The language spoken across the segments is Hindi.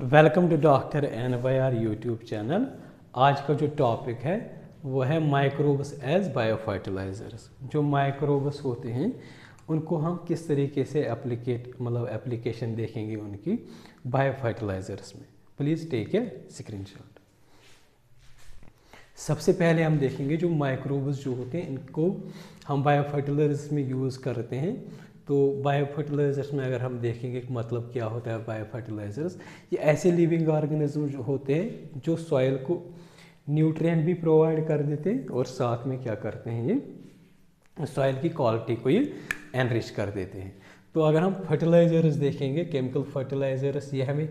Welcome to doctor NYR YouTube channel. आज का जो टॉपिक है वो है माइक्रोब्स एज बायोफर्टिलाइजर्स। जो माइक्रोब्स होते हैं उनको हम किस तरीके से एप्लीकेशन देखेंगे उनकी बायोफर्टिलाइजर्स में। Please take a screenshot. सबसे पहले हम देखेंगे जो माइक्रोब्स जो होते हैं इनको हम बायोफर्टिलाइजर्स में यूज़ करते हैं। तो बायोफर्टिलाइजर्स में अगर हम देखेंगे कि मतलब क्या होता है बायोफर्टिलाइजर्स, ये ऐसे लिविंग ऑर्गेनिज्म जो होते हैं जो सॉइल को न्यूट्रिएंट भी प्रोवाइड कर देते हैं और साथ में क्या करते हैं, ये सॉइल की क्वालिटी को ये एनरिच कर देते हैं। तो अगर हम फर्टिलाइजर्स देखेंगे, केमिकल फर्टिलाइजर्स, ये हमें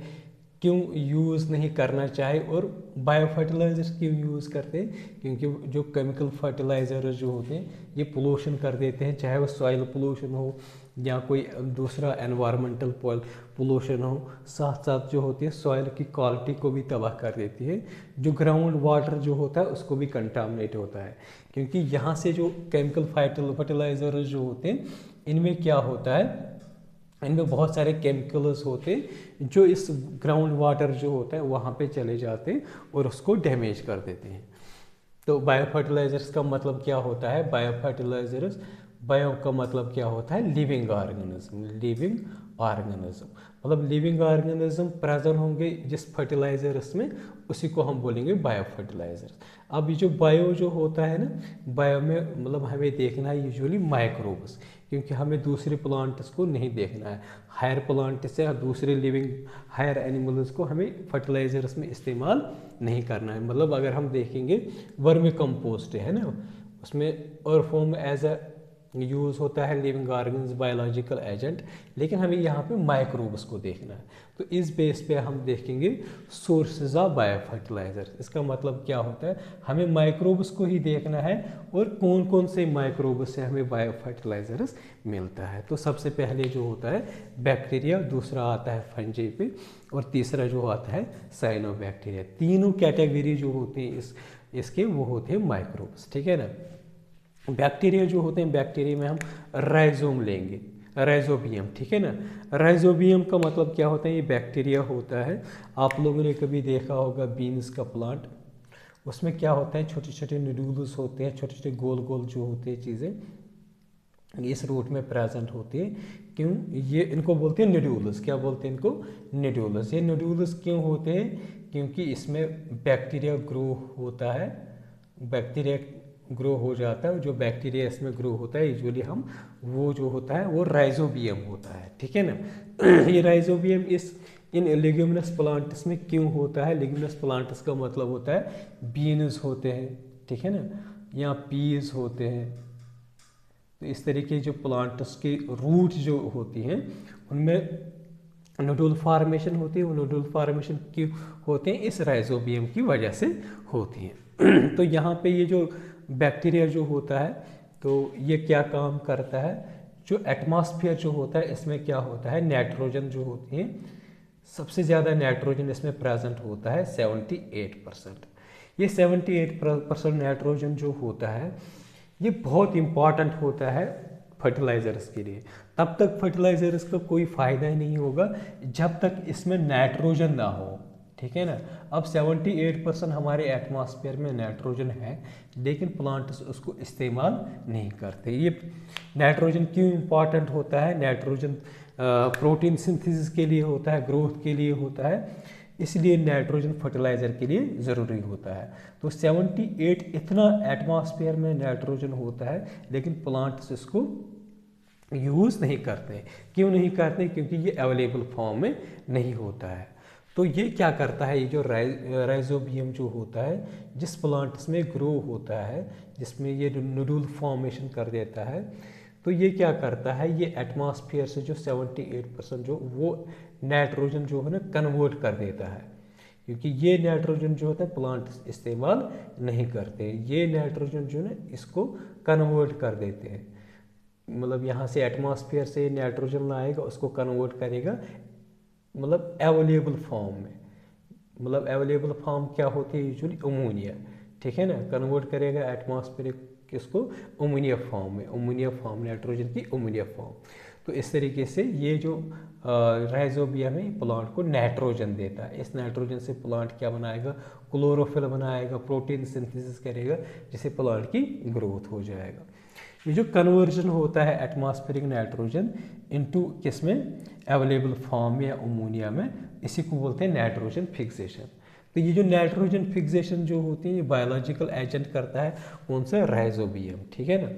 क्यों यूज़ नहीं करना चाहिए और बायोफर्टिलाइजर्स क्यों यूज़ करते हैं, क्योंकि जो केमिकल फर्टिलाइजर्स जो होते हैं ये पोल्यूशन कर देते हैं, चाहे वो सॉइल पोल्यूशन हो या कोई दूसरा एनवायरमेंटल पोल्यूशन हो। साथ साथ जो होती है सॉइल की क्वालिटी को भी तबाह कर देती है। जो ग्राउंड वाटर जो होता है उसको भी कंटामिनेट होता है, क्योंकि यहाँ से जो केमिकल फर्टिलाइजर्स जो होते हैं इनमें क्या होता है, इनमें बहुत सारे केमिकल्स होते हैं जो इस ग्राउंड वाटर जो होता है वहाँ पे चले जाते हैं और उसको डैमेज कर देते हैं। तो बायोफर्टिलाइजर्स का मतलब क्या होता है, बायोफर्टिलाइजर्स, बायो का मतलब क्या होता है, लिविंग ऑर्गेनिज्म। लिविंग ऑर्गेनिज्म मतलब लिविंग ऑर्गेनिज्म प्रेजेंट होंगे जिस फर्टिलाइजर्स में, उसी को हम बोलेंगे बायोफर्टिलाइजर्स। अब ये जो बायो जो होता है ना, बायो में मतलब हमें देखना है यूजुअली माइक्रोब्स, क्योंकि हमें दूसरे प्लांट्स को नहीं देखना है। हायर प्लांट्स या दूसरे लिविंग हायर एनिमल्स को हमें फर्टिलाइजर्स में इस्तेमाल नहीं करना है। मतलब अगर हम देखेंगे वर्मी कंपोस्ट है ना, उसमें और फॉर्म एज अ यूज़ होता है लिविंग ऑर्गेन्स, बायोलॉजिकल एजेंट, लेकिन हमें यहाँ पे माइक्रोब्स को देखना है। तो इस बेस पे हम देखेंगे सोर्सेज ऑफ बायोफर्टिलाइजर। इसका मतलब क्या होता है, हमें माइक्रोब्स को ही देखना है और कौन कौन से माइक्रोब्स से हमें बायोफर्टिलाइजर्स मिलता है। तो सबसे पहले जो होता है बैक्टीरिया, दूसरा आता है फंजी पे, और तीसरा जो आता है साइनोबैक्टीरिया। तीनों कैटेगरी जो होती है इसके वो होते हैं माइक्रोब्स, ठीक है ना। बैक्टीरिया जो होते हैं, बैक्टीरिया में हम राइजोम लेंगे, राइजोबियम, ठीक है ना। राइजोबियम का मतलब क्या होता है, ये बैक्टीरिया होता है। आप लोगों ने कभी देखा होगा बीन्स का प्लांट, उसमें क्या होता है, छोटे छोटे नोड्यूल्स होते हैं, छोटे छोटे गोल गोल जो होते हैं चीज़ें इस रूट में प्रेजेंट होती है। क्यों, ये इनको बोलते हैं नोड्यूल्स। क्या बोलते हैं इनको, नोड्यूल्स। ये नोड्यूल्स क्यों होते हैं, क्योंकि इसमें बैक्टीरिया ग्रो होता है, बैक्टीरिया ग्रो हो जाता है। जो बैक्टीरिया इसमें ग्रो होता है यूजुअली हम वो जो होता है वो राइजोबियम होता है, ठीक है ना। ये राइजोबियम इन लेग्यूमिनस प्लांट्स में क्यों होता है, लेग्यूमिनस प्लांट्स का मतलब होता है बीन्स होते हैं, ठीक है ना, या पीज होते हैं। तो इस तरीके जो प्लांट्स की रूट जो होती हैं उनमें नोडुल फॉर्मेशन होती है। वो नोडुल फॉर्मेशन क्यों होते हैं, इस राइजोबियम की वजह से होती हैं। तो यहाँ पे ये जो बैक्टीरिया जो होता है तो ये क्या काम करता है, जो एटमॉस्फेयर जो होता है इसमें क्या होता है, नाइट्रोजन जो होती है, सबसे ज़्यादा नाइट्रोजन इसमें प्रेजेंट होता है 78%। ये 78% नाइट्रोजन जो होता है ये बहुत इम्पॉर्टेंट होता है फर्टिलाइजर्स के लिए। तब तक फर्टिलाइजर्स का कोई फ़ायदा ही नहीं होगा जब तक इसमें नाइट्रोजन ना हो, ठीक है ना। अब 78% हमारे एटमॉस्फेयर में नाइट्रोजन है, लेकिन प्लांट्स उसको इस्तेमाल नहीं करते। ये नाइट्रोजन क्यों इम्पॉर्टेंट होता है, नाइट्रोजन प्रोटीन सिंथेसिस के लिए होता है, ग्रोथ के लिए होता है, इसलिए नाइट्रोजन फर्टिलाइज़र के लिए ज़रूरी होता है। तो 78 इतना एटमॉस्फेयर में नाइट्रोजन होता है, लेकिन प्लांट्स इसको यूज़ नहीं करते। क्यों नहीं करते, क्योंकि ये अवेलेबल फॉर्म में नहीं होता है। तो ये क्या करता है, ये जो राइजोबियम जो होता है जिस प्लांट्स में ग्रो होता है, जिसमें ये नोडुल फॉर्मेशन कर देता है, तो ये क्या करता है, ये एटमॉस्फेयर से जो 78% जो वो नाइट्रोजन जो है ना कन्वर्ट कर देता है। क्योंकि ये नाइट्रोजन जो होता है प्लांट्स इस्तेमाल नहीं करते, ये नाइट्रोजन जो है इसको कन्वर्ट कर देते हैं। मतलब यहाँ से एटमॉस्फेयर से नाइट्रोजन लाएगा, उसको कन्वर्ट करेगा मतलब अवेलेबल फॉर्म में। मतलब अवेलेबल फॉर्म क्या होती है यूजुअली, अमोनिया, ठीक है ना। कन्वर्ट करेगा एटमॉस्फेरिक किसको, अमोनिया फॉर्म में, अमोनिया फॉर्म, नाइट्रोजन की अमोनिया फॉर्म। तो इस तरीके से ये जो राइजोबियम है प्लांट को नाइट्रोजन देता है। इस नाइट्रोजन से प्लांट क्या बनाएगा, क्लोरोफिल बनाएगा, प्रोटीन सिंथेसिस करेगा, जिससे प्लांट की ग्रोथ हो जाएगा। ये जो कन्वर्जन होता है एटमॉस्फेरिक नाइट्रोजन इनटू किसमें, अवेलेबल फॉर्म में या अमोनिया में, इसी को बोलते हैं नाइट्रोजन फिक्सेशन। तो ये जो नाइट्रोजन फिक्सेशन जो होती है ये बायोलॉजिकल एजेंट करता है कौन सा, राइजोबियम, ठीक है ना।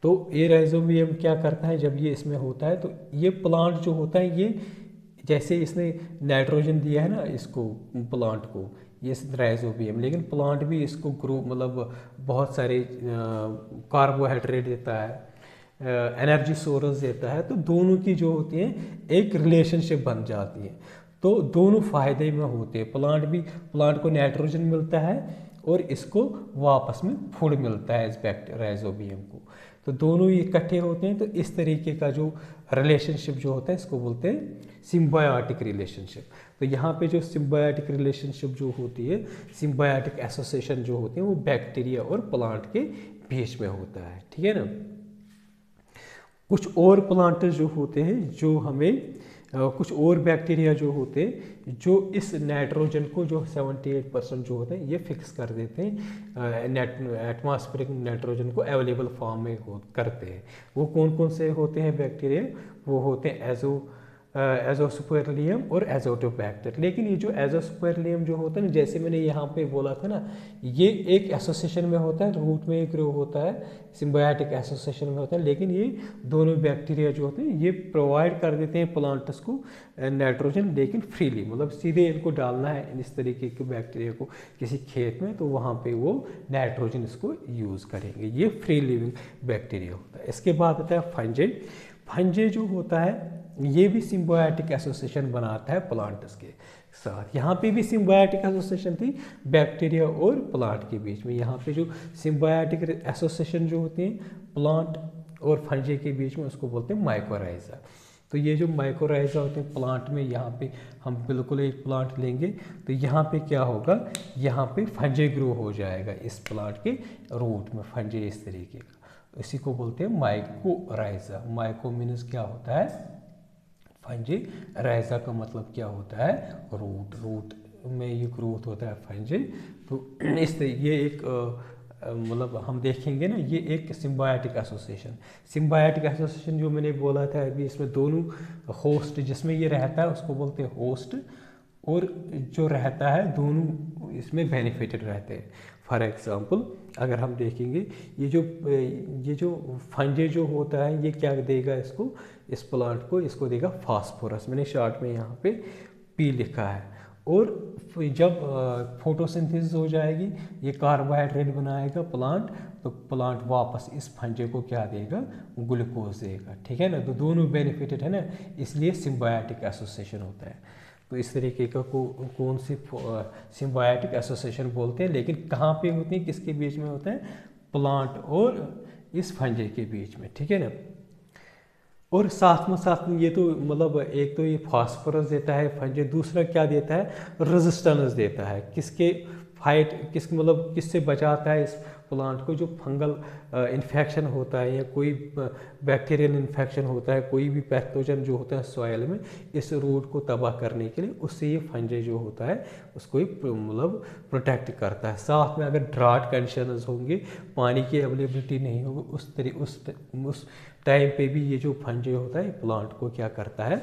तो ये राइजोबियम क्या करता है, जब ये इसमें होता है तो ये प्लांट जो होता है, ये जैसे इसने नाइट्रोजन दिया है ना इसको प्लांट को, ये राइजोबियम, लेकिन प्लांट भी इसको ग्रो मतलब बहुत सारे कार्बोहाइड्रेट देता है, एनर्जी सोर्स देता है। तो दोनों की जो होती है एक रिलेशनशिप बन जाती है, तो दोनों फायदे में होते हैं। प्लांट को नाइट्रोजन मिलता है और इसको वापस में फूड मिलता है इस राइजोबियम को, तो दोनों इकट्ठे होते हैं। तो इस तरीके का जो रिलेशनशिप जो होता है इसको बोलते हैं सिम्बायोटिक रिलेशनशिप। तो यहाँ पे जो सिम्बायोटिक रिलेशनशिप जो होती है, सिम्बायोटिक एसोसिएशन जो होते हैं, वो बैक्टीरिया और प्लांट के बीच में होता है, ठीक है ना। कुछ और प्लांट जो होते हैं जो हमें कुछ और बैक्टीरिया जो होते हैं जो इस नाइट्रोजन को जो 78% जो होते हैं ये फिक्स कर देते हैं, एटमॉस्फेरिक नाइट्रोजन को अवेलेबल फॉर्म में करते हैं। वो कौन कौन से होते हैं बैक्टीरिया, वो होते हैं एजोस्पर्मियम और एजोटोबैक्टर। लेकिन ये जो एजोस्पर्मियम जो होता है ना, जैसे मैंने यहाँ पे बोला था ना, ये एक एसोसिएशन में होता है, रूट में एक ग्रो होता है, सिम्बायोटिक एसोसिएशन में होता है। लेकिन ये दोनों बैक्टीरिया जो होते हैं ये प्रोवाइड कर देते हैं प्लांट्स को नाइट्रोजन, लेकिन फ्रीली, मतलब सीधे इनको डालना है इस तरीके के बैक्टीरिया को किसी खेत में, तो वहाँ पे वो नाइट्रोजन इसको यूज़ करेंगे। ये फ्री लिविंग बैक्टीरिया होता है। इसके बाद आता है फंजे। फंजे जो होता है ये भी सिम्बायोटिक एसोसिएशन बनाता है प्लांट्स के साथ। यहाँ पे भी सिम्बायोटिक एसोसिएशन थी बैक्टीरिया और प्लांट के बीच में। यहाँ पे जो सिम्बायोटिक एसोसिएशन जो होती है प्लांट और फंजे के बीच में, उसको बोलते हैं माइकोराइजा। तो ये जो माइकोराइजा होते हैं प्लांट में, यहाँ पे हम बिल्कुल एक प्लांट लेंगे तो यहाँ पे क्या होगा, यहाँ पे फंजे ग्रो हो जाएगा इस प्लांट के रूट में, फंजे इस तरीके का, इसी को बोलते हैं माइकोराइजा। माइको मीन्स क्या होता है, फंजे, राइजा का मतलब क्या होता है, रूट, रूट में ये ग्रोथ होता है फंजे। तो इस ये एक मतलब हम देखेंगे ना, ये एक सिम्बायोटिक एसोसिएशन। सिम्बायोटिक एसोसिएशन जो मैंने बोला था अभी, इसमें दोनों होस्ट जिसमें ये रहता है उसको बोलते हैं होस्ट, और जो रहता है दोनों इसमें बेनिफिटेड रहते हैं। फॉर एग्जांपल अगर हम देखेंगे ये जो फंजे जो होता है ये क्या देगा इसको, इस प्लांट को, इसको देगा फास्फोरस। मैंने शार्ट में यहाँ पे पी लिखा है। और जब फोटोसिंथेसिस हो जाएगी, ये कार्बोहाइड्रेट बनाएगा प्लांट, तो प्लांट वापस इस फंजे को क्या देगा, ग्लूकोज देगा, ठीक है ना। तो दोनों बेनिफिटेड है ना, इसलिए सिम्बायोटिक एसोसिएशन होता है। तो इस तरीके का कौन सी सिम्बायोटिक एसोसिएशन बोलते हैं। लेकिन कहाँ पे होते हैं, किसके बीच में होता है, प्लांट और इस फंजे के बीच में, ठीक है ना। और साथ में ये तो मतलब एक तो ये फास्फोरस देता है फंजे, दूसरा क्या देता है, रेजिस्टेंस देता है, किसके मतलब किससे बचाता है इस प्लांट को, जो फंगल इन्फेक्शन होता है या कोई बैक्टीरियल इन्फेक्शन होता है, कोई भी पैथोजन जो होता है सॉइल में, इस रूट को तबाह करने के लिए, उससे ये फंजे जो होता है उसको मतलब प्रोटेक्ट करता है। साथ में अगर ड्राट कंडीशंस होंगे, पानी की अवेलेबिलिटी नहीं होगी, उस टाइम पे भी ये जो फंजे होता है प्लांट को क्या करता है,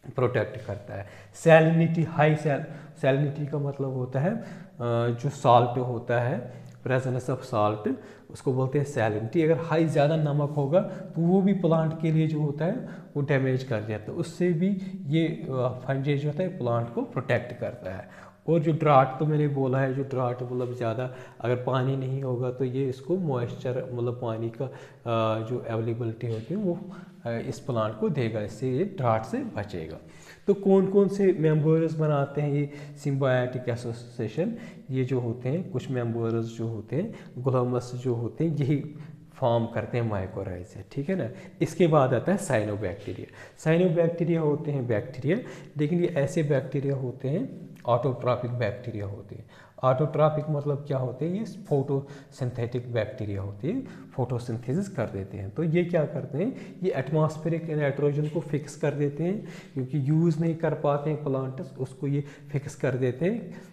प्रोटेक्ट करता है। सैलिनिटी, हाई सैलिनिटी का मतलब होता है जो साल्ट होता है, प्रेजेंस ऑफ साल्ट, उसको बोलते हैं सैलिनिटी। अगर हाई ज़्यादा नमक होगा तो वो भी प्लांट के लिए जो होता है वो डैमेज कर जाता है, उससे भी ये फंजे जो होता है प्लांट को प्रोटेक्ट करता है। और जो ड्राट तो मैंने बोला है, जो ड्राट मतलब ज़्यादा अगर पानी नहीं होगा तो ये इसको मॉइस्चर मतलब पानी का जो अवेलेबिलिटी होती है वो इस प्लांट को देगा, इससे ये ड्राट से बचेगा। तो कौन कौन से मेंबर्स बनाते हैं ये सिम्बायोटिक एसोसिएशन, ये जो होते हैं कुछ मेंबर्स जो होते हैं गुलामस जो होते हैं यही फॉर्म करते हैं माइकोराइजा, ठीक है ना। इसके बाद आता है साइनोबैक्टीरिया। साइनोबैक्टीरिया होते हैं बैक्टीरिया, लेकिन ये ऐसे बैक्टीरिया होते हैं ऑटोट्रॉपिक बैक्टीरिया होते हैं। ऑटोट्रॉपिक मतलब क्या होते हैं, ये फोटोसिंथेटिक बैक्टीरिया होती है, फोटोसिंथेसिस कर देते हैं। तो ये क्या करते हैं, ये एटमॉस्फेरिक नाइट्रोजन को फिक्स कर देते हैं, क्योंकि यूज़ नहीं कर पाते हैं प्लांट्स, उसको ये फिक्स कर देते हैं।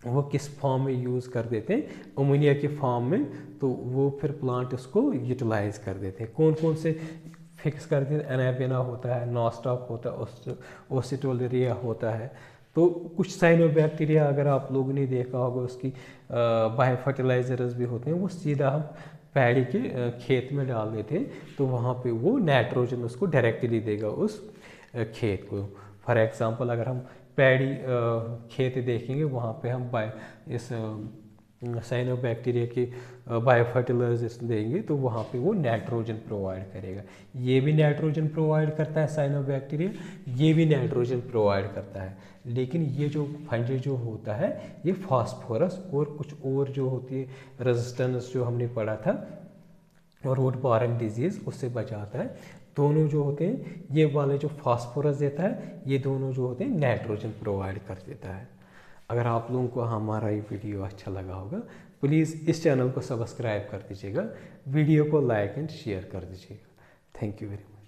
वो किस फॉर्म में यूज़ कर देते हैं, अमोनिया के फॉर्म में, तो वो फिर प्लांट उसको यूटिलाइज कर देते हैं। कौन कौन से फिक्स कर देते हैं, एनाबेना होता है, नॉस्टॉक होता है, ओसिटोलेरिया होता है। तो कुछ साइनोबैक्टीरिया अगर आप लोगों ने देखा होगा, उसकी बायो फर्टिलाइजर्स भी होते हैं, वो सीधा हम पैडी के खेत में डाल देते हैं, तो वहाँ पे वो नाइट्रोजन उसको डायरेक्टली देगा उस खेत को। फॉर एग्जांपल अगर हम पैडी खेत देखेंगे, वहाँ पे हम इस साइनोबैक्टीरिया के बायो फर्टिलाइजर्स देंगे, तो वहाँ पे वो नाइट्रोजन प्रोवाइड करेगा। ये भी नाइट्रोजन प्रोवाइड करता है साइनोबैक्टीरिया, ये भी नाइट्रोजन प्रोवाइड करता है। लेकिन ये जो फंजी जो होता है, ये फास्फोरस और कुछ और जो होती है रेजिस्टेंस जो हमने पढ़ा था, और रोड बॉरन डिजीज़, उससे बचाता है। दोनों जो होते हैं, ये वाले जो फास्फोरस देता है, ये दोनों जो होते हैं नाइट्रोजन प्रोवाइड कर देता है। अगर आप लोगों को हमारा ये वीडियो अच्छा लगा होगा, प्लीज़ इस चैनल को सब्सक्राइब कर दीजिएगा, वीडियो को लाइक एंड शेयर कर दीजिएगा। Thank you very much.